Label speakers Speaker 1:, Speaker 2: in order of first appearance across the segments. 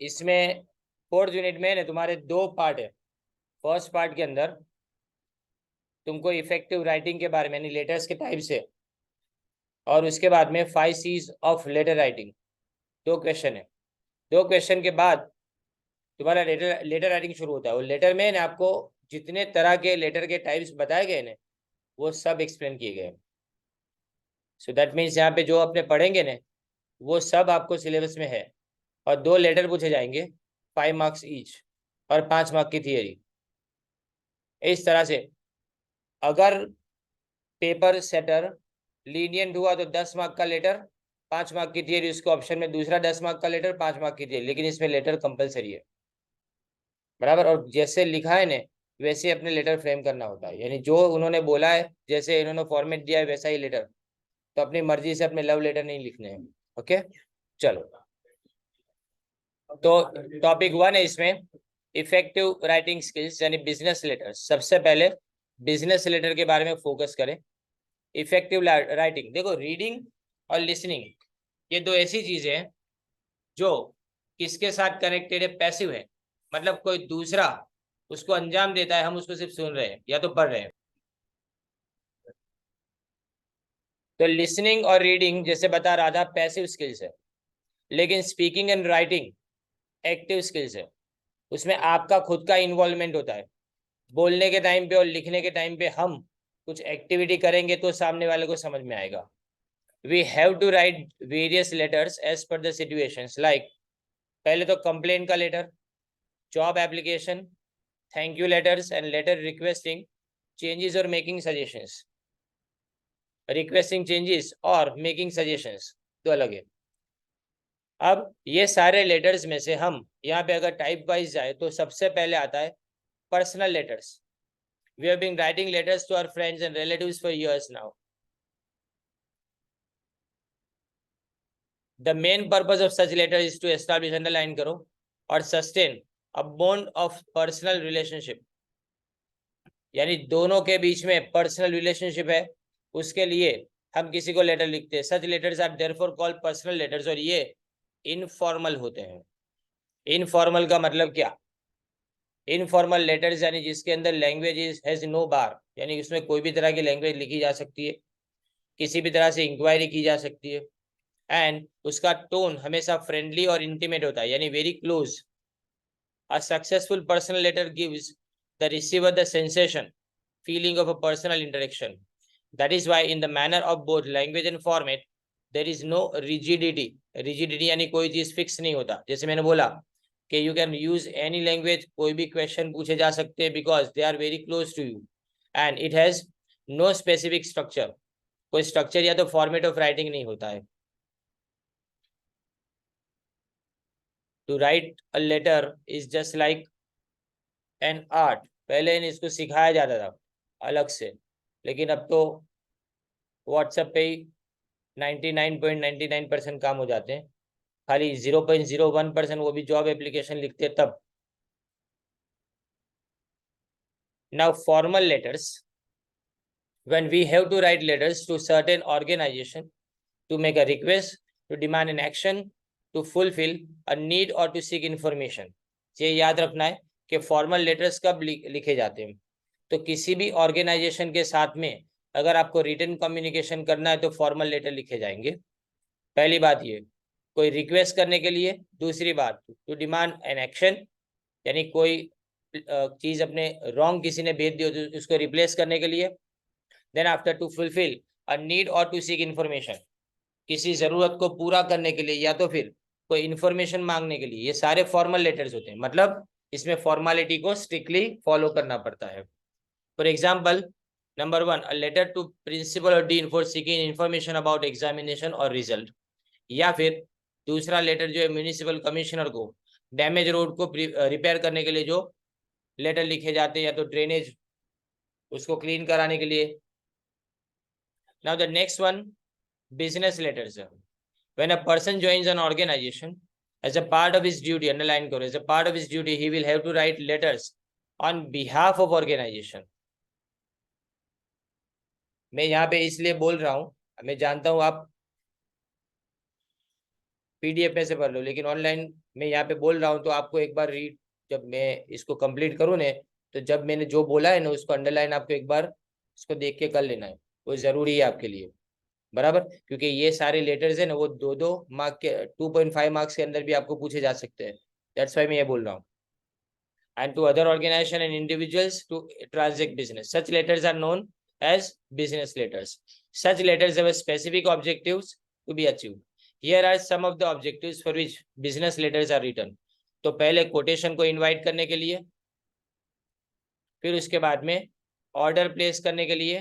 Speaker 1: इसमें fourth unit में ना तुम्हारे 2 पार्ट है। फर्स्ट पार्ट के अंदर तुमको इफेक्टिव राइटिंग के बारे में यानी लेटर्स के टाइप से, और उसके बाद में 5 C's of letter writing. 2 question है। 2 क्वेश्चन के बाद तुम्हारा लेटर लेटर राइटिंग शुरू होता है। और लेटर में ना आपको जितने तरह के लेटर के टाइप्स बताए गए ना वो सब एक्सप्लेन किए गए। सो दैट मीन्स यहाँ पे जो अपने पढ़ेंगे ना वो सब आपको सिलेबस में है। और 2 लेटर पूछे जाएंगे, 5 मार्क्स ईच, और 5 मार्क की थियरी। इस तरह से अगर पेपर सेटर लीनियंट हुआ तो 10 मार्क का लेटर, 5 मार्क की थियरी। उसको ऑप्शन में दूसरा 10 मार्क का लेटर, 5 मार्क की थियरी। लेकिन इसमें लेटर कंपलसरी है, बराबर। और जैसे लिखा है ने वैसे अपने लेटर फ्रेम करना होता है, यानी जो उन्होंने बोला है जैसे इन्होंने फॉर्मेट दिया है वैसा ही लेटर। तो अपनी मर्जी से अपने लव लेटर नहीं लिखने हैं। ओके, चलो। तो टॉपिक 1 है इसमें इफेक्टिव राइटिंग स्किल्स यानी बिजनेस लेटर। सबसे पहले बिजनेस लेटर के बारे में फोकस करें। इफेक्टिव राइटिंग, देखो रीडिंग और लिसनिंग ये 2 ऐसी चीजें हैं जो किसके साथ कनेक्टेड है, पैसिव है। मतलब कोई दूसरा उसको अंजाम देता है, हम उसको सिर्फ सुन रहे हैं या तो पढ़ रहे हैं। तो लिसनिंग और रीडिंग जैसे बता रहा था पैसिव स्किल्स है, लेकिन speaking and writing active skills है। उसमें आपका खुद का इन्वॉल्वमेंट होता है। बोलने के टाइम पे और लिखने के टाइम पे हम कुछ एक्टिविटी करेंगे तो सामने वाले को समझ में आएगा। We have to write various letters as per the situations, like पहले तो कंप्लेन का letter, job application, thank you letters and letter requesting changes और मेकिंग सजेशंस। रिक्वेस्टिंग चेंजेस और मेकिंग सजेशंस तो अलग है। अब ये सारे लेटर्स में से हम यहाँ पे अगर टाइप वाइज जाए तो सबसे पहले आता है personal letters. We have been writing letters to our friends and relatives for years now. The main purpose of such letter is to establish, underline करो, और sustain a bond of personal relationship. यानी दोनों के बीच में personal relationship है, उसके लिए हम किसी को लेटर लिखते हैं। Such letters are therefore called personal letters, और ये इनफॉर्मल होते हैं। इनफॉर्मल का मतलब क्या? इनफॉर्मल लेटर्स यानी जिसके अंदर लैंग्वेज हैज नो बार, यानी उसमें कोई भी तरह की लैंग्वेज लिखी जा सकती है, किसी भी तरह से इंक्वायरी की जा सकती है, एंड उसका टोन हमेशा फ्रेंडली और इंटीमेट होता है, यानी very close. A successful personal letter gives the receiver the sensation feeling of a personal interaction. That is why in the manner of both language and format there is no rigidity. Rigidity यानी कोई चीज fix नहीं होता। जैसे मैंने बोला कि you can use any language, कोई भी क्वेश्चन पूछे जा सकते हैं because they are very close to you, and it has no specific structure. कोई स्ट्रक्चर या तो फॉर्मेट ऑफ राइटिंग नहीं होता है। To write a letter is just like an art. पहले इसको सिखाया जाता था अलग से, लेकिन अब तो व्हाट्सएप पे ही 99.99% काम हो जाते हैं। खाली 0.01% वो भी जॉब एप्लीकेशन लिखते तब। Now formal letters, when we have to write letters to certain organization to make a request, to demand an action, to fulfill a need or to seek information। ये याद रखना है कि फॉर्मल लेटर्स कब लिखे जाते हैं। तो किसी भी ऑर्गेनाइजेशन के साथ में अगर आपको रिटन कम्युनिकेशन करना है तो फॉर्मल लेटर लिखे जाएंगे। पहली बात ये, कोई रिक्वेस्ट करने के लिए। दूसरी बात, टू डिमांड एन एक्शन, यानी कोई चीज अपने रॉन्ग किसी ने भेज दी तो उसको रिप्लेस करने के लिए। Then after, to fulfil a need और टू सीक इन्फॉर्मेशन, किसी जरूरत को पूरा करने के लिए या तो फिर कोई इन्फॉर्मेशन मांगने के लिए। ये सारे फॉर्मल लेटर्स होते हैं, मतलब इसमें फॉर्मेलिटी को स्ट्रिक्टली फॉलो करना पड़ता है। For example, number 1, a letter to principal or dean for seeking information about examination or result. या फिर दूसरा लेटर जो है म्यूनिसिपल कमिश्नर को डैमेज रोड को रिपेयर करने के लिए जो लेटर लिखे जाते हैं, या तो ड्रेनेज उसको क्लीन कराने के लिए। Now the next one, business letters. When a person joins an organization as a part of his duty, underline करो, as a part of his duty he will have to write letters on behalf of organization. मैं यहाँ पे इसलिए बोल रहा हूँ, मैं जानता हूँ आप PDF में से पढ़ लो, लेकिन ऑनलाइन मैं यहाँ पे बोल रहा हूँ तो आपको एक बार रीड, जब मैं इसको कंप्लीट करूँ ने, तो जब मैंने जो बोला है ना उसको अंडरलाइन आपको एक बार इसको देख के कर लेना है, वो जरूरी है आपके लिए, बराबर। क्योंकि ये सारे लेटर्स है ना वो 2-2 मार्क के 2.5 मार्क्स के अंदर भी आपको पूछे जा सकते हैं, दैट्स वाई मैं ये बोल रहा हूँ। And to other organization and individuals to transact business. Such letters are known as business letters. Such letters have a specific objectives to be achieved. Here are some of the objectives for which business letters are written. तो पहले quotation को invite करने के लिए, फिर उसके बाद में ऑर्डर प्लेस करने के लिए,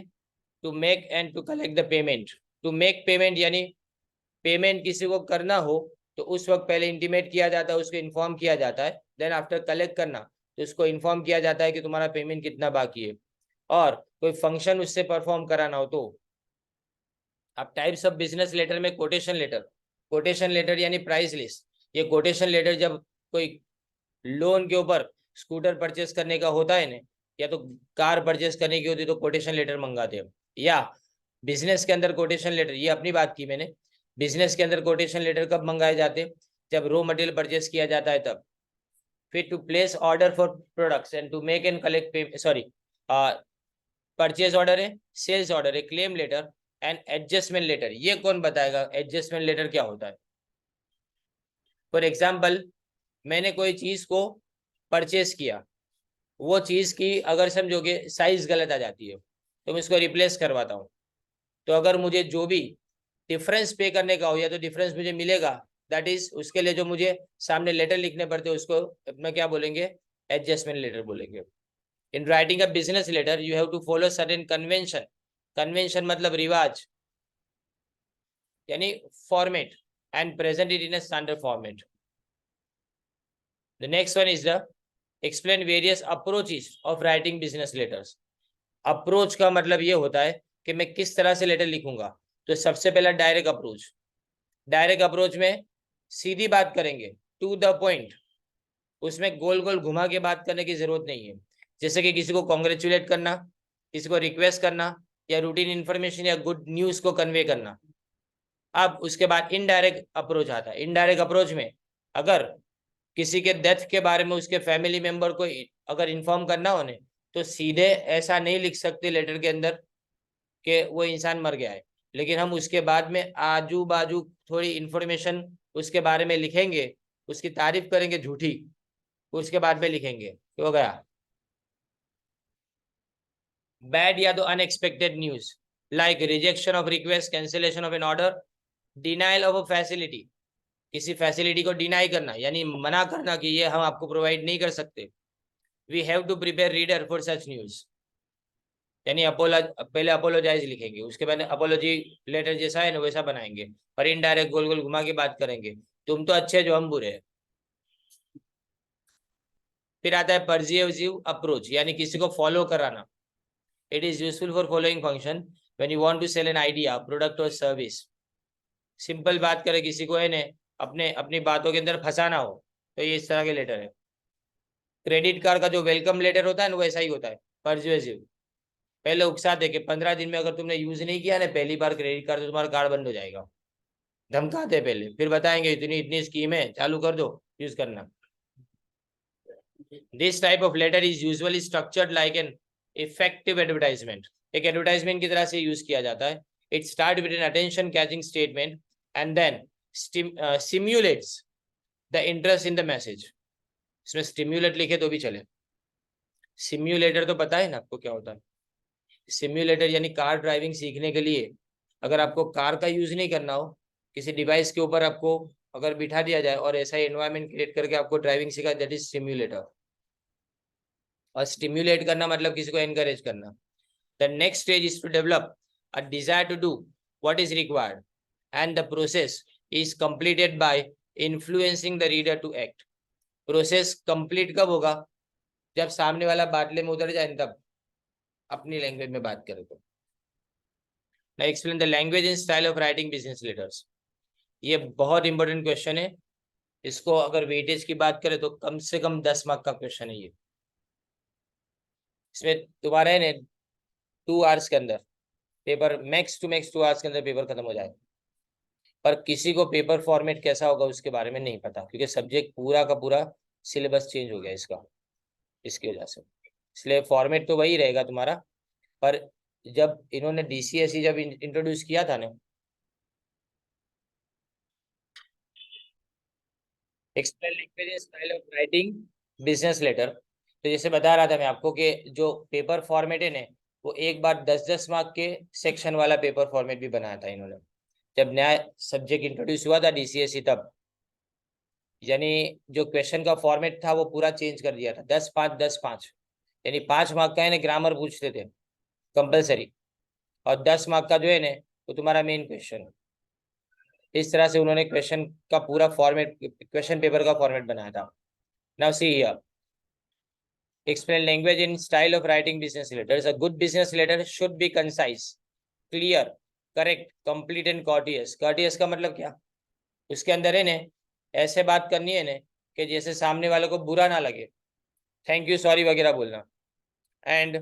Speaker 1: to make and to collect the payment. To make payment यानी पेमेंट किसी को करना हो तो उस वक्त पहले इंटीमेट किया जाता है, उसको इन्फॉर्म किया जाता है। देन आफ्टर कलेक्ट करना तो उसको इन्फॉर्म किया जाता है कि तुम्हारा पेमेंट कितना बाकी है। और कोई फंक्शन उससे परफॉर्म कराना हो तो। अब टाइप्स ऑफ बिजनेस लेटर में कोटेशन लेटर यानी प्राइस लिस्ट। ये कोटेशन लेटर जब कोई लोन के ऊपर स्कूटर परचेस करने का होता है ना, या तो कार परचेस करने की होती है तो कोटेशन लेटर मंगाते हैं। या बिजनेस के अंदर कोटेशन लेटर, ये अपनी बात की मैंने, बिजनेस के अंदर कोटेशन लेटर कब मंगाए जाते हैं, जब रॉ मटेरियल परचेस किया जाता है तब। फिर to place order for products and to make and collect sorry purchase order है, सेल्स ऑर्डर है, claim letter and adjustment letter. ये कौन बताएगा एडजस्टमेंट लेटर क्या होता है? फॉर एग्जाम्पल, मैंने कोई चीज को परचेस किया, वो चीज की अगर समझोगे साइज गलत आ जाती है तो मैं इसको रिप्लेस करवाता हूँ। तो अगर मुझे जो भी डिफरेंस पे करने का हो या तो डिफरेंस मुझे मिलेगा, दैट इज उसके लिए जो मुझे सामने लेटर लिखने पड़ते हैं उसको अपना क्या बोलेंगे, एडजस्टमेंट लेटर बोलेंगे। In writing a business letter you have to follow certain convention. Convention मतलब रिवाज यानी format, and present it in a standard format. The next one is the explain various approaches of writing business letters. Approach का मतलब ये होता है कि मैं किस तरह से लेटर लिखूंगा। तो सबसे पहला डायरेक्ट अप्रोच। डायरेक्ट अप्रोच में सीधी बात करेंगे, टू द पॉइंट, उसमें गोल गोल घुमा के बात करने की जरूरत नहीं है। जैसे कि किसी को कॉन्ग्रेचुलेट करना, किसी को रिक्वेस्ट करना, या रूटीन इंफॉर्मेशन या गुड न्यूज को कन्वे करना। अब उसके बाद इनडायरेक्ट अप्रोच आता है। इनडायरेक्ट अप्रोच में अगर किसी के डेथ के बारे में उसके फैमिली मेंबर को अगर इन्फॉर्म करना हो ने, तो सीधे ऐसा नहीं लिख सकते लेटर के अंदर कि वो इंसान मर गया है, लेकिन हम उसके बाद में आजू बाजू थोड़ी इंफॉर्मेशन उसके बारे में लिखेंगे, उसकी तारीफ करेंगे झूठी, उसके बाद में लिखेंगे कि हो गया। बैड या तो unexpected news like rejection of request, cancellation of an order, denial of a facility. किसी फैसिलिटी को डिनाई करना यानी मना करना कि ये हम आपको प्रोवाइड नहीं कर सकते। We have to prepare reader for such news, यानी पहले अपोलोजाइज लिखेंगे, उसके बाद अपोलॉजी लेटर जैसा है ना वैसा बनाएंगे, और इनडायरेक्ट गोल गोल घुमा के बात करेंगे, तुम तो अच्छे जो हम बुरे हैं। फिर आता है परजिएसिव अप्रोच यानी किसी को फॉलो कराना। It is useful for following function when you want to sell an idea, product और सर्विस। सिंपल बात करें, किसी को है ने अपने अपनी बातों के अंदर फंसाना हो तो ये इस तरह के लेटर है। क्रेडिट कार्ड का जो वेलकम लेटर होता है ना वो ऐसा ही होता है, परजुएसिव। पहले उकसा दे के 15 दिन में अगर तुमने यूज नहीं किया ना पहली बार क्रेडिट कार्ड, तो तुम्हारा कार्ड बंद हो जाएगा। धमकाते पहले, फिर बताएंगे इतनी इतनी स्कीम है चालू कर दो, यूज करना। This type of letter is usually structured like an effective advertisement. एक एडवर्टाइजमेंट की तरह से यूज किया जाता है। It start with an attention catching statement and then simulates the interest in the message. इसमें स्टिम्युलेट लिखे तो भी चले। सिम्युलेटर तो पता है ना आपको क्या होता है? सिम्युलेटर यानी कार ड्राइविंग सीखने के लिए अगर आपको कार का यूज नहीं करना हो, किसी डिवाइस के ऊपर आपको अगर बिठा दिया जाए और ऐसा एनवायरनमेंट क्रिएट करके आपको ड्राइविंग सिखाए, दैट इज सिम्युलेटर। और स्टिम्युलेट करना मतलब किसी को एनकरेज करना। The next stage is to develop a desire to do what is required and the process is completed by influencing the reader to act. Process complete कब होगा? जब सामने वाला बाटले में उतर जाए तब, अपनी लैंग्वेज में बात करें तो। Now explain the language and style of writing business letters. ये बहुत इंपॉर्टेंट क्वेश्चन है। इसको अगर वेटेज की बात करें तो कम से कम 10 मार्क का क्वेश्चन है ये। इसमें तुम्हारा है ना 2 आवर्स के अंदर paper, max to max 2 hours के अंदर पेपर खत्म हो जाए। पर किसी को पेपर फॉर्मेट कैसा होगा उसके बारे में नहीं पता, क्योंकि सब्जेक्ट पूरा का पूरा सिलेबस चेंज हो गया इसका, इसकी वजह से। इसलिए फॉर्मेट तो वही रहेगा तुम्हारा, पर जब इन्होंने DCSE जब इंट्रोड्यूस किया था ना, explain language style of writing business letter, तो जैसे बता रहा था मैं आपको कि जो पेपर फॉर्मेट है ना, वो एक बार 10-10 मार्क के सेक्शन वाला पेपर फॉर्मेट भी बनाया था इन्होंने, जब नया सब्जेक्ट इंट्रोड्यूस हुआ था DCSE तब। यानी जो क्वेश्चन का फॉर्मेट था वो पूरा चेंज कर दिया था, 10-5 10-5, यानी 5 मार्क का है ना ग्रामर पूछते थे कंपलसरी, और 10 मार्क का जो है ना वो तुम्हारा मेन क्वेश्चन। इस तरह से उन्होंने क्वेश्चन का पूरा फॉर्मेट, क्वेश्चन पेपर का फॉर्मेट बनाया था। Now see here, explain language in style of writing business letters. A good business letter should be concise, clear, correct, complete and courteous. Courteous का मतलब क्या? उसके अंदर है ने ऐसे बात करनी है ने कि जैसे सामने वाले को बुरा ना लगे, थैंक यू सॉरी वगैरह बोलना, and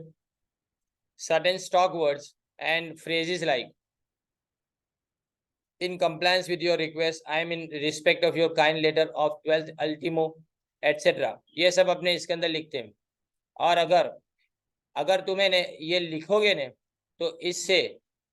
Speaker 1: certain stock words and phrases like in compliance with your request, I am in respect of your kind letter of 12th ultimo etc. ये सब अपने इसके अंदर लिखते हैं। और अगर तुम्हें ने ये लिखोगे ने तो इससे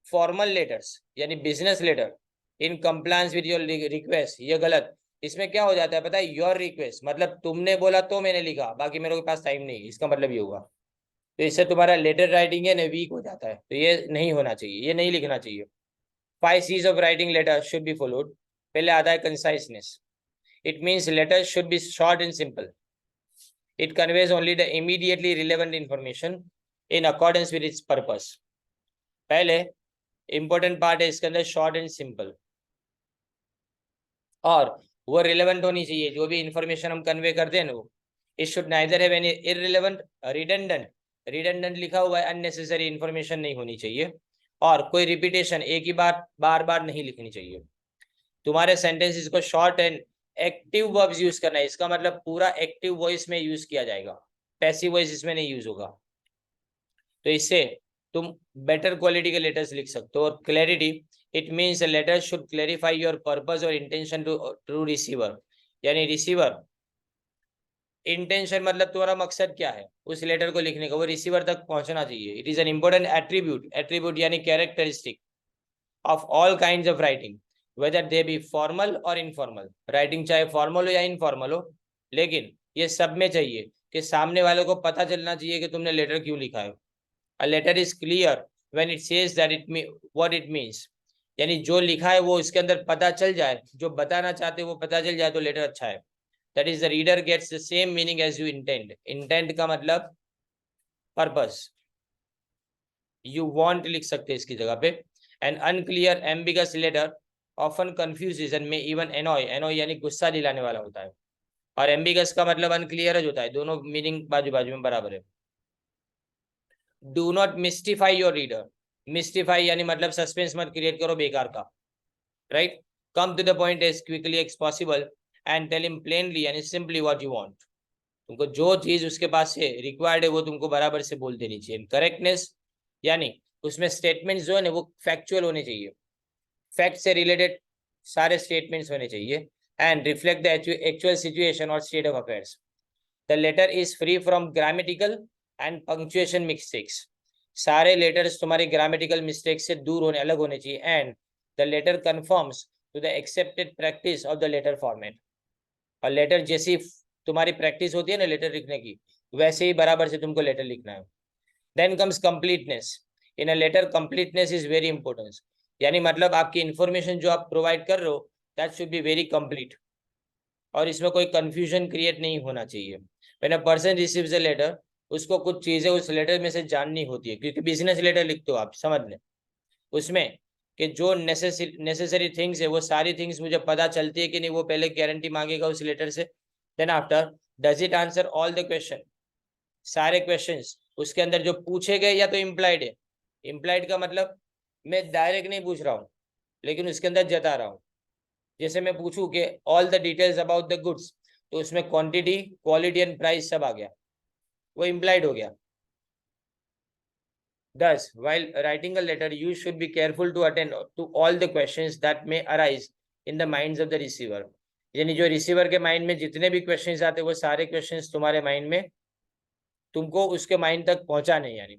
Speaker 1: फॉर्मल लेटर्स यानी business letter in compliance with your request, ये गलत। इसमें क्या हो जाता है पता है, योर रिक्वेस्ट मतलब तुमने बोला तो मैंने लिखा, बाकी मेरे पास टाइम नहीं, इसका मतलब ये हुआ। तो इससे तुम्हारा लेटर राइटिंग है ना वीक हो जाता है, तो ये नहीं होना चाहिए, ये नहीं लिखना चाहिए। 5 C's of writing letter should be followed. पहले आता है conciseness. It means letter should be short and simple. It conveys only the immediately relevant information in accordance with its purpose. पहले इंपॉर्टेंट पार्ट है इसके अंदर शॉर्ट एंड सिंपल, और वो relevant होनी चाहिए। जो भी इंफॉर्मेशन हम कन्वे करते हैं ना वो, it should neither have any irrelevant redundant, redundant लिखा हुआ है, अननेसेसरी इंफॉर्मेशन नहीं होनी चाहिए, और कोई रिपीटेशन एक ही बार बार नहीं लिखनी चाहिए। तुम्हारे सेंटेंसेस को short and active verbs use करना है, इसका मतलब पूरा एक्टिव वॉइस में यूज किया जाएगा, पैसिव वॉइस इसमें नहीं यूज होगा। तो इससे तुम बेटर क्वालिटी के लेटर्स लिख सकते हो। और clarity, it means letter should clarify your purpose और इंटेंशन टू रिसीवर, यानी रिसीवर इंटेंशन मतलब तुम्हारा मकसद क्या है उस लेटर को लिखने का, वो रिसीवर तक पहुंचना चाहिए। It is an important attribute, attribute यानी characteristic of all kinds of writing, whether they be formal और इनफॉर्मल। राइटिंग चाहे फॉर्मल हो या इनफॉर्मल हो, लेकिन ये सब में चाहिए कि सामने वाले को पता चलना चाहिए कि तुमने लेटर क्यों लिखा है। A letter is clear when it says that what it means, यानी जो लिखा है वो इसके अंदर पता चल जाए, जो बताना चाहते वो पता चल जाए तो लेटर अच्छा है। That is the reader gets the same meaning as you intend. Intent का मतलब पर्पस, you want लिख सकते हैं इसकी जगह पे। An unclear ambiguous letter often confuses and may even annoy, annoy यानी गुस्सा दिलाने वाला होता है, और ambiguous का मतलब unclear होता है, दोनों मीनिंग बाजू बाजू में बराबर है। Do not mystify your reader, mystify यानी मतलब सस्पेंस मत क्रिएट करो बेकार का, right. Come to the point as quickly as possible and tell him plainly and simply what you want. तुमको जो चीज उसके पास से रिक्वायर्ड है वो तुमको बराबर से बोल देनी चाहिए। करेक्टनेस यानी उसमें स्टेटमेंट्स जो है ना वो फैक्चुअल होने चाहिए, फैक्ट से रिलेटेड सारे स्टेटमेंट्स होने चाहिए, and reflect the actual situation और state of affairs. The letter is free from grammatical and punctuation mistakes, सारे लेटर्स तुम्हारे ग्रामेटिकल मिस्टेक से दूर होने, अलग होने चाहिए। And the letter confirms to the accepted practice of the letter format, और लेटर जैसी तुम्हारी प्रैक्टिस होती है ना लेटर लिखने की, वैसे ही बराबर से तुमको लेटर लिखना है। Then comes completeness. In a letter completeness is very important, यानी मतलब आपकी इंफॉर्मेशन जो आप प्रोवाइड कर रहे हो that should be very complete, और इसमें कोई कंफ्यूजन क्रिएट नहीं होना चाहिए। When a person receives a letter, उसको कुछ चीजें उस लेटर में से जाननी होती है, क्योंकि बिजनेस लेटर लिखते हो आप, समझ लें उसमें कि जो नेसेसरी थिंग्स है वो सारी थिंग्स मुझे पता चलती है कि नहीं, वो पहले गारंटी मांगेगा उस लेटर से। Then after, does it answer all the question, सारे क्वेश्चंस उसके अंदर जो पूछे गए या तो इम्प्लाइड है। इम्प्लाइड का मतलब मैं डायरेक्ट नहीं पूछ रहा हूँ लेकिन उसके अंदर जता रहा हूँ। जैसे मैं पूछूं कि all the details about the goods, तो उसमें क्वांटिटी क्वालिटी एंड प्राइस सब आ गया, वो इम्प्लाइड हो गया। Thus, while writing a letter, you should be careful to attend to all the questions that may arise in the minds of the receiver, यानी जो receiver के माइंड में जितने भी क्वेश्चंस आते हैं वो सारे क्वेश्चंस तुम्हारे माइंड में, तुमको उसके माइंड तक पहुंचाने, यानी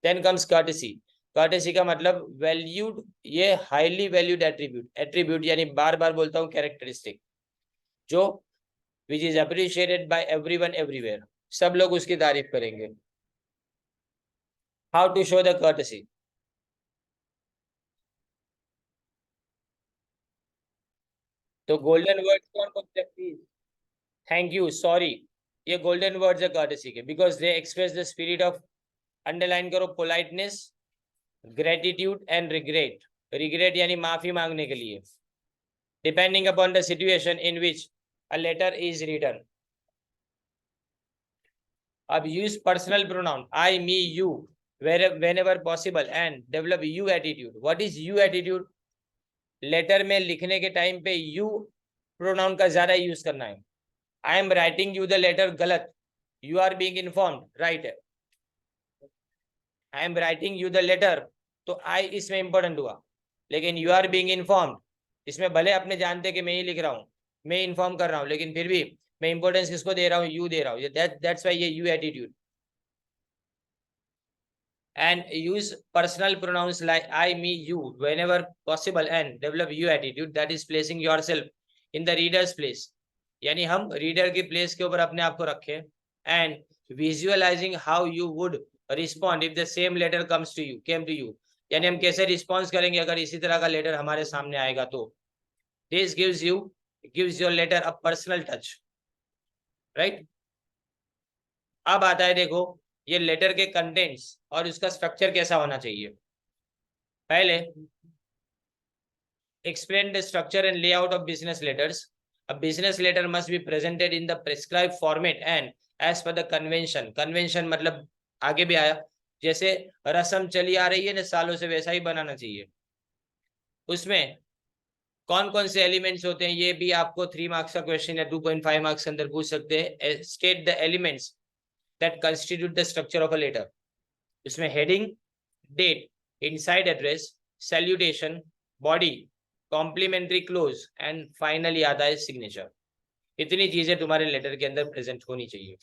Speaker 1: देन कम्स कर्टेसी। कर्टेसी का मतलब वैल्यूड, ये हाईली वैल्यूड एट्रीब्यूट, एट्रीब्यूट यानी बार बार बोलता हूँ कैरेक्टरिस्टिक, जो which is appreciated by everyone everywhere, सब लोग उसकी तारीफ करेंगे। How to show the courtesy, तो गोल्डन वर्ड्स कौन कौन से, प्लीज, थैंक यू, सॉरी, ये गोल्डन वर्ड्स है कर्टेसी के, because they express the spirit of, underline करो, politeness, gratitude and regret. Regret यानी माफी मांगने के लिए, depending upon the situation in which a letter is written. अब use personal pronoun I, me, you whenever possible and develop you attitude. What is you attitude? Letter में लिखने के time पे यू प्रोनाउन का ज्यादा यूज करना है। I am writing you the letter, गलत, you are being informed, right है। I am writing you the letter, तो आई इसमें इंपॉर्टेंट हुआ, लेकिन यू आर बीइंग इन्फॉर्म्ड, इसमें भले अपने जानते कि मैं ही लिख रहा हूँ, मैं इन्फॉर्म कर रहा हूँ, लेकिन फिर भी मैं इंपॉर्टेंस किसको दे रहा हूँ, यू दे रहा हूँ, दैट्स व्हाई ये you attitude. And use personal pronouns like I, me, you whenever possible and develop you attitude, that is placing yourself in the reader's place, यानी हम रीडर की प्लेस के ऊपर अपने आप को रखें, and visualizing how you would respond if the same letter came to you, यानी हम कैसे रिस्पॉन्स करेंगे अगर इसी तरह का लेटर हमारे सामने आएगा तो। this gives your letter a personal touch, right? अब आता है, देखो ये लेटर के कंटेंट्स और उसका स्ट्रक्चर कैसा होना चाहिए। पहले explain the structure and layout of business letters. A business letter must be presented in the prescribed format and as per the convention. Convention मतलब आगे भी आया, जैसे रस्म चली आ रही है ना सालों से, वैसा ही बनाना चाहिए। उसमें कौन कौन से एलिमेंट्स होते हैं, ये भी आपको 3 मार्क्स का क्वेश्चन या 2.5 मार्क्स के अंदर पूछ सकते हैं। State the elements that constitute the structure of a letter. इसमें heading, date, inside address, salutation, body, complimentary clause and finally आता है signature। इतनी चीजें तुम्हारे लेटर के अंदर प्रेजेंट होनी चाहिए।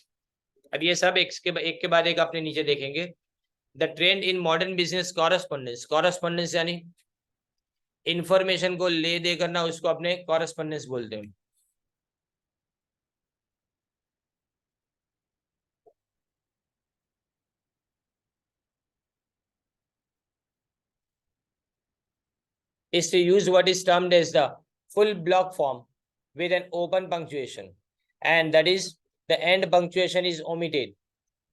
Speaker 1: अब ये सब एक के बाद एक अपने नीचे देखेंगे। The trend in modern business correspondence, correspondence यानी इंफॉर्मेशन को ले दे करना, उसको अपने कॉरेस्पॉन्डेंस बोलते हैं। is to use what is termed as the full block form with an open punctuation, and that is the end punctuation is omitted.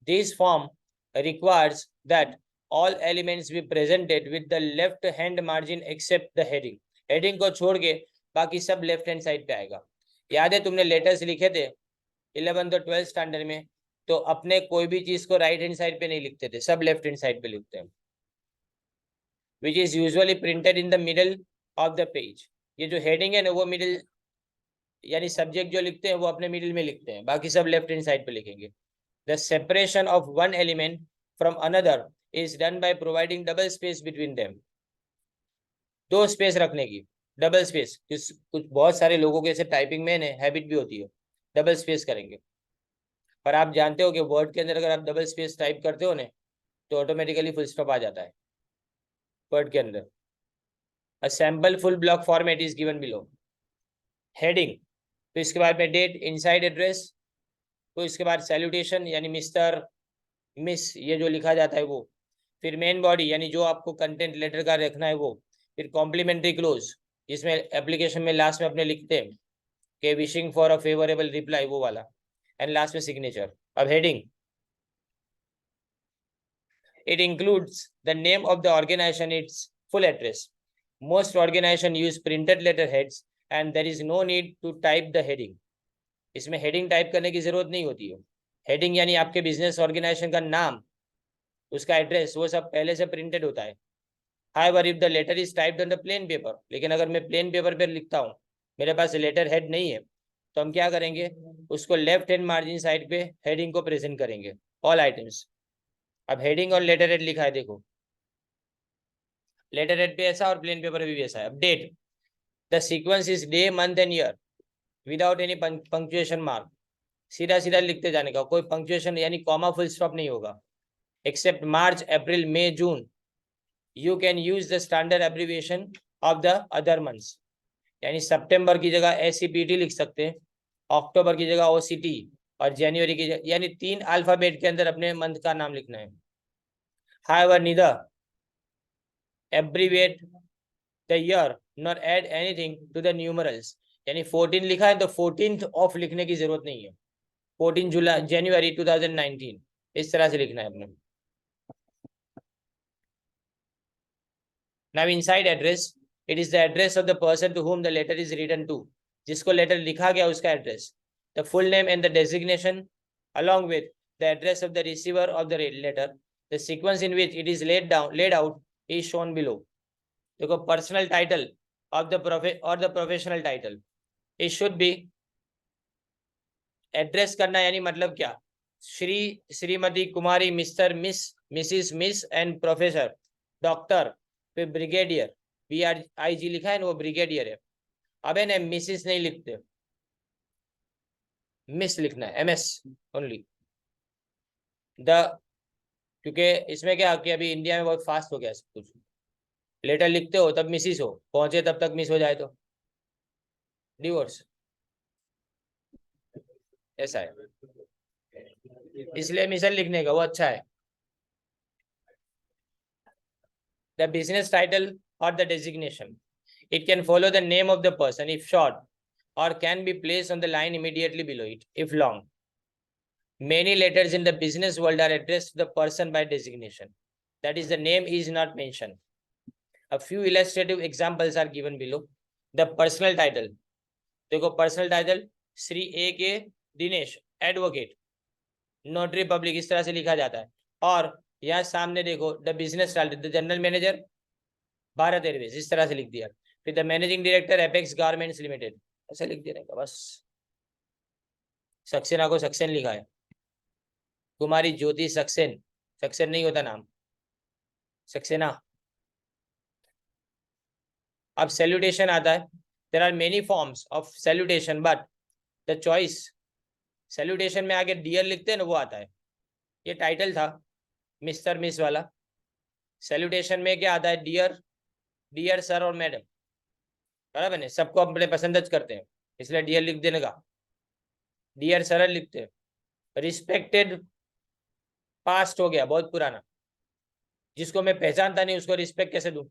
Speaker 1: This form requires that all elements be presented with the left hand margin except the heading. Heading को छोड़ के बाकी सब left hand side पे आएगा। याद है तुमने लेटर्स लिखे थे 11th और 12th स्टैंडर्ड में, तो अपने कोई भी चीज को राइट हैंड साइड पे नहीं लिखते थे, सब लेफ्ट हैंड साइड पे लिखते हैं। which is usually printed in the middle of the page. ये जो हेडिंग है ना वो मिडिल, यानी सब्जेक्ट जो लिखते हैं वो अपने मिडिल में लिखते हैं, बाकी सब लेफ्ट हैंड साइड पे लिखेंगे। The separation of one element from another is done by providing double space between them. 2 space रखने की, डबल स्पेस, कुछ बहुत सारे लोगों के ऐसे टाइपिंग में हैबिट भी होती है, डबल स्पेस करेंगे। पर आप जानते हो कि वर्ड के अंदर अगर आप डबल स्पेस टाइप करते हो ना तो ऑटोमेटिकली फुल स्टॉप आ जाता है वर्ड के अंदर। A sample full block format is given below. Heading, तो इसके बाद में डेट, इनसाइड एड्रेस, तो इसके बाद सैल्यूटेशन यानी मिस्टर, मिस, ये जो लिखा जाता है वो, फिर मेन बॉडी यानी जो आपको कंटेंट लेटर का रखना है वो, फिर कॉम्प्लीमेंट्री क्लोज जिसमें एप्लीकेशन में लास्ट में अपने लिखते हैं कि wishing for a favourable reply, वो वाला, एंड लास्ट में सिग्नेचर। अब heading, it includes the name of the organization, its full address. Most organizations use printed letterheads and there is no need to type the heading. इसमें heading type करने की जरूरत नहीं होती है। हेडिंग यानी आपके बिजनेस ऑर्गेनाइजेशन का नाम, उसका एड्रेस, वो सब पहले से प्रिंटेड होता है। However, if the letter is typed on the plain paper, लेकिन अगर मैं प्लेन पेपर पर लिखता हूँ, मेरे पास लेटर हेड नहीं है, तो हम क्या करेंगे, उसको लेफ्ट हैंड मार्जिन साइड पे हेडिंग को प्रेजेंट करेंगे, ऑल आइटम्स। अब हेडिंग और लेटर हेड लिखा है, देखो लेटर हेड पे ऐसा और प्लेन पेपर पे भी ऐसा है। अब date, The sequence is day, month and year without any punctuation mark. सीधा सीधा लिखते जाने का, कोई पंक्चुएशन यानी कॉमा फुल स्टॉप नहीं होगा. Except March, April, May, June, you can use the standard abbreviation of the other months. यानी सितंबर की जगह SCPT लिख सकते हैं, अक्टूबर की जगह OCT और जनवरी की जगह, यानी 3 अल्फाबेट के अंदर अपने मंथ का नाम लिखना है. However, neither abbreviate the year nor add anything to the numerals. यानी 14 लिखा है तो 14th ऑफ लिखने की जरूरत नहीं है. 14 जुलाई जनवरी 2019 इस तरह से लिखना है अपने. Now inside address, it is the address of the person to whom the letter is written to. जिसको लेटर लिखा गया उसका address. The full name and the designation along with the address of the receiver of the letter. The sequence in which it is laid out is shown below. देखो personal title of the professional title. It should be address करना यानी मतलब क्या, Shri, Shrimati, Kumari, mister, miss, missus, miss and professor, doctor, फिर brigadier. BRIG लिखा है ना, वो ब्रिगेडियर है. अब है ना मिसिस नहीं लिखते, मिस लिखना है, MS ओनली. क्योंकि इसमें क्या कि अभी इंडिया में बहुत फास्ट हो गया सब कुछ. लेटर लिखते हो तब मिसिस हो, पहुंचे तब तक मिस हो जाए तो डिवोर्स. ऐसा है, इसलिए मिसल लिखने का वो अच्छा है. The business title or the designation. It can follow the name of the person if short, or can be placed on the line immediately below it if long. Many letters in the business world are addressed to the person by designation. That is, the name is not mentioned. A few illustrative examples are given below. The personal title. देखो personal title Shri A.K. Dinesh advocate, notary public, इस तरह से लिखा जाता है. और यहाँ सामने देखो the business title, the general manager Bharat Airways, इस तरह से लिख दिया. फिर the managing director apex garments limited, ऐसा लिख देने का बस. सक्सेना को सक्सेन लिखा है, कुमारी ज्योति सक्सेन, सक्सेन नहीं होता नाम, सक्सेना. अब सैल्यूटेशन आता है. There are many forms of salutation but the choice, salutation में आगे डियर लिखते हैं ना, वो आता है. ये टाइटल था मिस्टर मिस वाला. सैल्यूटेशन में क्या आता है, डियर, डियर सर और मैडम, बराबर है. सबको अपने पसंद करते हैं इसलिए डियर लिख देने का, डियर सर लिखते हैं. रिस्पेक्टेड पास्ट हो गया, बहुत पुराना, जिसको मैं पहचानता नहीं उसको रिस्पेक्ट कैसे दूं,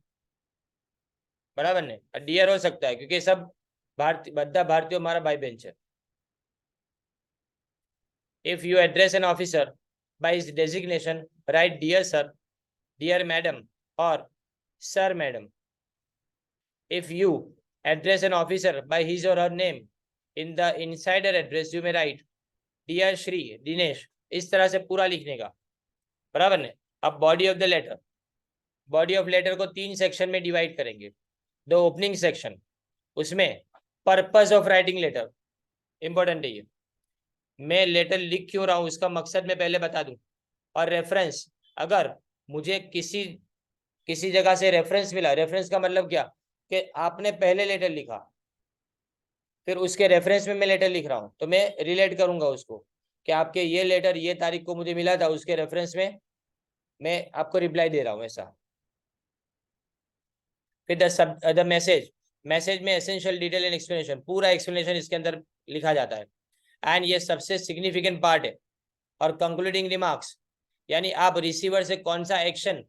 Speaker 1: बराबर नहीं. डियर हो सकता है क्योंकि सब भारतीय, बद्दा भारतीय हमारा भाई बहन है. If you address an officer by his designation, write dear sir, dear madam or sir madam. If you address an officer by his or her name, in the insider address you may write dear Shri Dinesh. इस तरह से पूरा लिखने का, बराबर ने. अब body of the letter, body of letter को 3 सेक्शन में डिवाइड करेंगे. द ओपनिंग सेक्शन, उसमें purpose of writing letter, important है ये. मैं लेटर लिख क्यों रहा हूं इसका मकसद मैं पहले बता दूं. और रेफरेंस, अगर मुझे किसी जगह से रेफरेंस मिला, रेफरेंस का मतलब क्या कि आपने पहले लेटर लिखा फिर उसके रेफरेंस में मैं लेटर लिख रहा हूं, तो मैं रिलेट करूंगा उसको कि आपके ये लेटर ये तारीख को मुझे मिला था, उसके रेफरेंस में मैं आपको रिप्लाई दे रहा हूं, ऐसा. फिर द मैसेज, मैसेज में एसेंशियल डिटेल एंड एक्सप्लेनेशन, पूरा एक्सप्लेनेशन इसके अंदर लिखा जाता है. एंड ये सबसे सिग्निफिकेंट पार्ट है. और कंक्लूडिंग रिमार्क्स, यानी आप रिसीवर से कौन सा एक्शन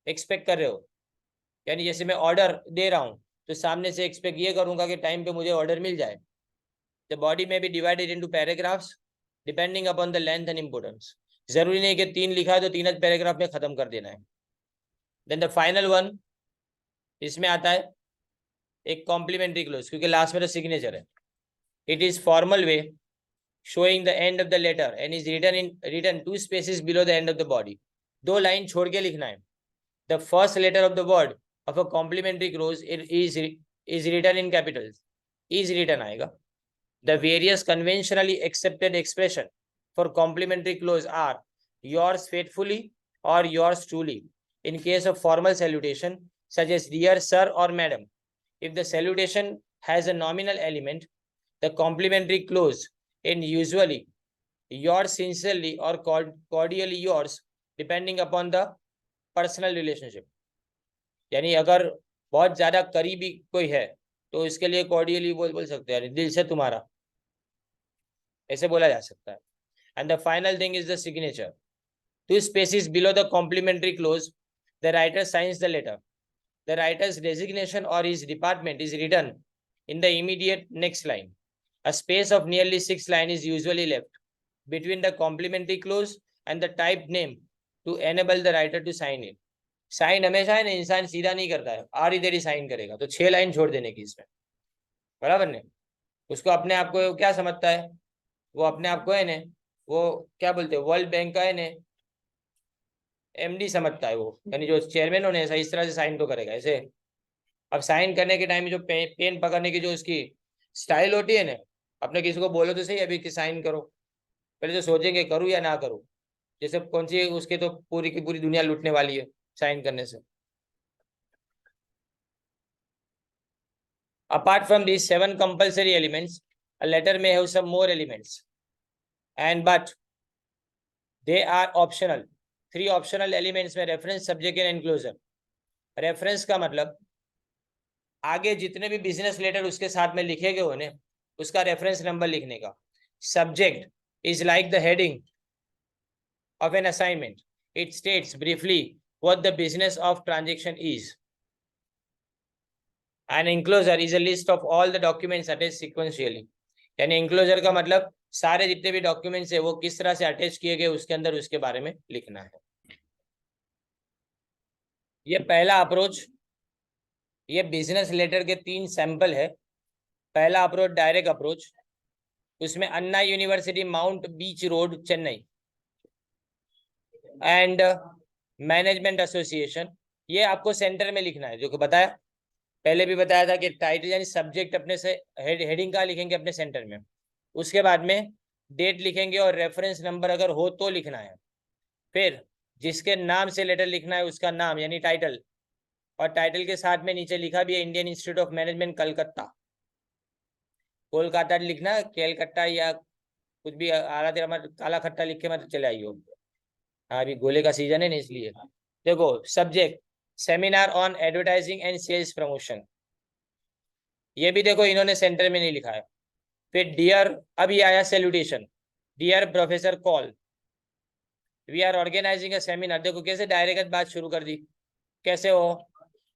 Speaker 1: एक्सपेक्ट कर रहे हो. यानी जैसे मैं ऑर्डर दे रहा हूं तो सामने से एक्सपेक्ट ये करूंगा कि टाइम पे मुझे ऑर्डर मिल जाए. The body may be divided into paragraphs depending upon the length and importance. जरूरी नहीं कि 3 लिखा है तो 3 पैराग्राफ में खत्म कर देना है. देन द फाइनल वन, इसमें आता है एक कॉम्प्लीमेंट्री क्लोज, क्योंकि लास्ट में तो सिग्नेचर है. It is formal way showing the end of the letter and is written 2 spaces below the end of the body. 2 line छोड़ के लिखना है. The first letter of the word of a complimentary clause is written in capitals. Is written आएगा. The various conventionally accepted expression for complimentary clause are yours faithfully or yours truly. In case of formal salutation such as dear sir or madam, If the salutation has a nominal element, the complementary clause in usually yours sincerely or cordially yours, depending upon the personal relationship. यानी अगर बहुत ज्यादा करीबी कोई है तो इसके लिए कॉर्डियली बोल सकते हैं, दिल से तुम्हारा, ऐसे बोला जा सकता है. And the final thing is the signature. 2 spaces below the complementary clause, the writer signs the letter. The writer's designation or his department is written in the immediate next line. A space of nearly 6 lines is usually left between the complementary clause and the type name to enable the writer to sign it. Sign हमेशा है ना, इंसान सीधा नहीं करता है, आरी तेरी साइन करेगा, तो 6 लाइन छोड़ देने की इसमें, बराबर ने. उसको अपने आप को क्या समझता है, वो अपने आप को है ने, वो क्या बोलते हैं, वर्ल्ड बैंक का है ने एमडी समझता है वो, यानी जो चेयरमैन होने ऐसा इस तरह से साइन तो करेगा ऐसे. अब साइन करने के टाइम में जो पेन पकड़ने की जो उसकी स्टाइल होती है ना, अपने किसी को बोलो तो सही अभी कि साइन करो, पहले तो सोचेंगे करूँ या ना करूँ, जैसे कौन सी उसके तो पूरी की पूरी दुनिया लूटने वाली है साइन करने से. Apart from these 7 compulsory elements, a letter may have some more elements, but they are optional. 3 optional elements में reference, subject and enclosure. Reference का मतलब आगे जितने भी बिजनेस लेटर उसके साथ में लिखे गए होने उसका रेफरेंस नंबर लिखने का. Subject is like the heading of an assignment. It states briefly what the business of transaction is. An enclosure is a list of all the documents attached sequentially. यानी enclosure का मतलब सारे जितने भी documents है वो किस तरह से अटैच किए गए उसके अंदर उसके बारे में लिखना है. ये पहला अप्रोच, ये बिजनेस लेटर के 3 सैंपल है. पहला अप्रोच डायरेक्ट अप्रोच, उसमें Anna university mount beach road Chennai and management association, ये आपको सेंटर में लिखना है, जो कि बताया पहले भी बताया था कि टाइटल यानी सब्जेक्ट अपने से हेडिंग का लिखेंगे अपने सेंटर में, उसके बाद में डेट लिखेंगे और रेफरेंस नंबर अगर हो तो लिखना है. फिर जिसके नाम से लेटर लिखना है उसका नाम यानी टाइटल, और टाइटल के साथ में नीचे लिखा भी है Indian institute of management Calcutta. Kolkata लिखना, कैलकट्टा या कुछ भी आला तेरा मत काला खट्टा लिख के मत चले आइयो. हाँ अभी गोले का सीजन है ना इसलिए. देखो subject seminar on advertising and sales promotion, ये भी देखो इन्होंने सेंटर में नहीं लिखा है. फिर डियर, अभी आया salutation, dear professor Kaul, we are organizing a seminar. देखो कैसे डायरेक्ट बात शुरू कर दी, कैसे हो,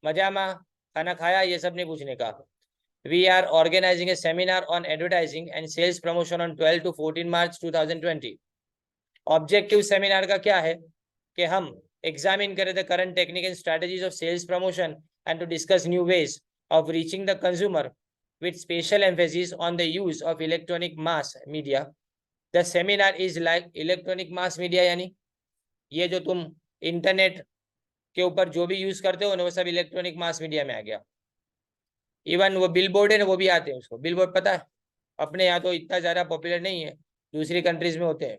Speaker 1: मजा में, खाना खाया, ये सब नहीं पूछने का. We are organizing a seminar on advertising and sales promotion on 12 to 14 March 2020. Objective seminar का क्या है कि हम एग्जामिन करें the current technique and strategies of sales promotion and to discuss new ways of reaching the consumer with special emphasis on the use of electronic mass media. The seminar is like electronic mass media, यानी ये जो तुम internet के ऊपर जो भी use करते हो ना वो सब इलेक्ट्रॉनिक मास मीडिया में आ गया. इवन वो बिल बोर्ड है ना वो भी आते हैं, उसको बिल बोर्ड पता है, अपने यहाँ तो इतना ज्यादा पॉपुलर नहीं है, दूसरी कंट्रीज में होते हैं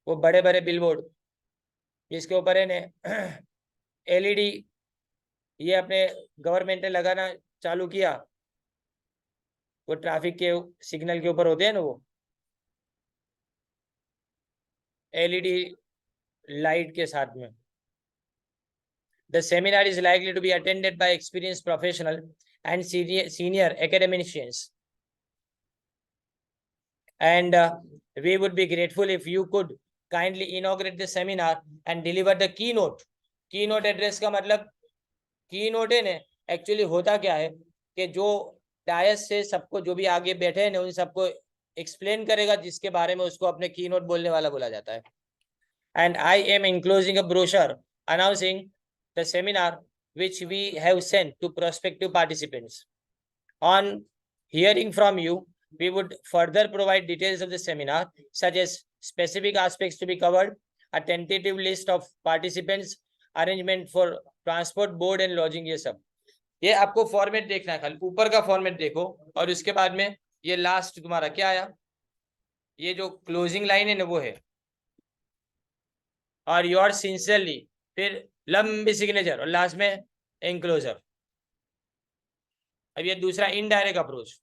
Speaker 1: वो बड़े बड़े बिल बोर्ड, जिसके ऊपर है ना एलईडी, ये अपने गवर्नमेंट ने लगाना चालू किया, वो ट्रैफिक के सिग्नल के ऊपर होते हैं ना वो एलईडी लाइट के साथ में. The seminar is likely to be attended by experienced professional and senior academicians, and we would be grateful if you could kindly inaugurate the seminar and deliver the keynote. Keynote address का मतलब keynote है ना, actually होता क्या है कि जो DISE से सबको जो भी आगे बैठे हैं ना उन सबको एक्सप्लेन करेगा, जिसके बारे में उसको अपने कीनोट बोलने वाला बोला जाता है. And I am enclosing a brochure announcing the seminar which we have sent to prospective participants. On hearing from you, we would further provide details of the seminar, such as specific aspects to be covered, a tentative list of participants, arrangement for transport, board and lodging. ये सब ये आपको format देखना है, खाली ऊपर का format देखो और उसके बाद में ये लास्ट तुम्हारा क्या आया, ये जो क्लोजिंग लाइन है ना वो है, और योर सिंसियरली, फिर लंबी सिग्नेचर और लास्ट में एंक्लोजर. अब ये दूसरा indirect approach,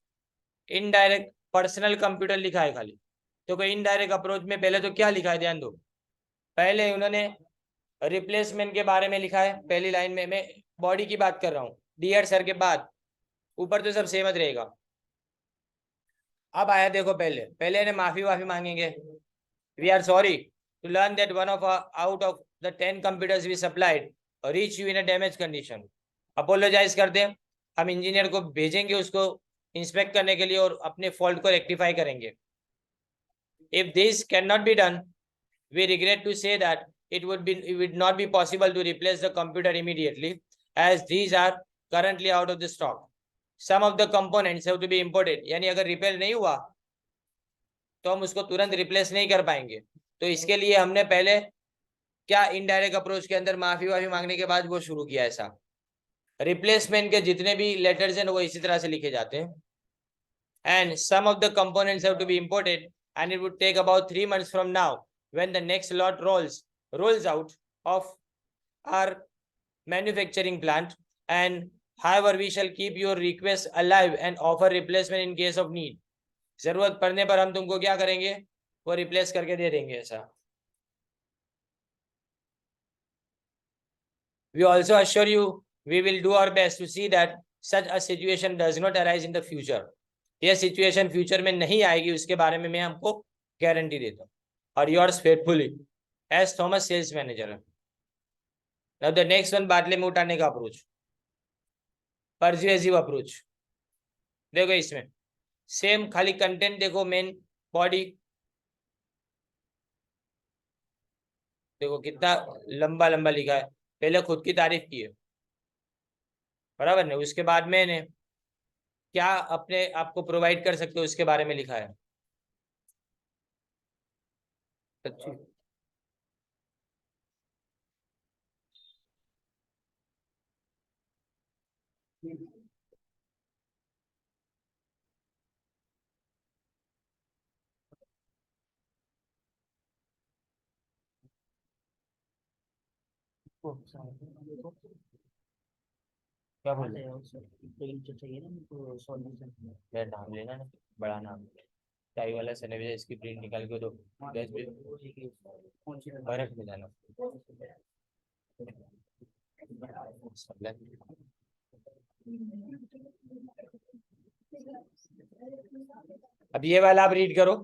Speaker 1: indirect personal computer लिखा है खाली। तो कोई इनडायरेक्ट अप्रोच में पहले तो क्या लिखा है, ध्यान दो, पहले उन्होंने रिप्लेसमेंट के बारे में लिखा है पहली लाइन में, मैं बॉडी की बात कर रहा हूँ, डियर सर के बाद ऊपर तो सब सेम रहेगा। अब आया देखो, पहले पहले ने माफी मांगेंगे, we are sorry to learn that one of out of the 10 computers we supplied reach you in a damage condition. Apologize कर दें, हम इंजीनियर को भेजेंगे उसको इंस्पेक्ट करने के लिए और अपने फॉल्ट को रेक्टिफाई करेंगे। If this can not be done, we regret to say that it would not be possible to replace the computer immediately as these are currently out of the stock. Some of the components have to be imported. यानी अगर repair नहीं हुआ तो हम उसको तुरंत replace नहीं कर पाएंगे। तो इसके लिए हमने पहले क्या इनडायरेक्ट अप्रोच के अंदर माफी मांगने के बाद वो शुरू किया ऐसा। रिप्लेसमेंट के जितने भी लेटर्स हैं वो इसी तरह से लिखे जाते हैं। And some of the components have to be imported and it would take about 3 months from now when the next lot rolls out of our manufacturing plant. And however, we shall keep your request alive and offer replacement in case of need. जरूरत पड़ने पर हम तुमको क्या करेंगे, वो replace करके दे देंगे ऐसा। We also assure you we will do our best to see that such a situation does not arise in the future. यह सिचुएशन फ्यूचर में नहीं आएगी, उसके बारे में मैं हमको गारंटी देता हूँ। और yours faithfully S Thomas, sales manager. Now the next one, बाटले में उठाने का अप्रोच, परसुएसिव अप्रोच। देखो इसमें सेम खाली कंटेंट देखो, मेन बॉडी देखो कितना लंबा लंबा लिखा है, पहले खुद की तारीफ की है बराबर नहीं, उसके बाद मैंने क्या अपने आपको प्रोवाइड कर सकते हो उसके बारे में लिखा है। क्या बोल रहे हो? नाम लेना ना, बड़ा नाम टाई वाला सने भी इसकी प्रिंट निकाल के दो, बर्फ में जाना। अब ये वाला आप रीड करो,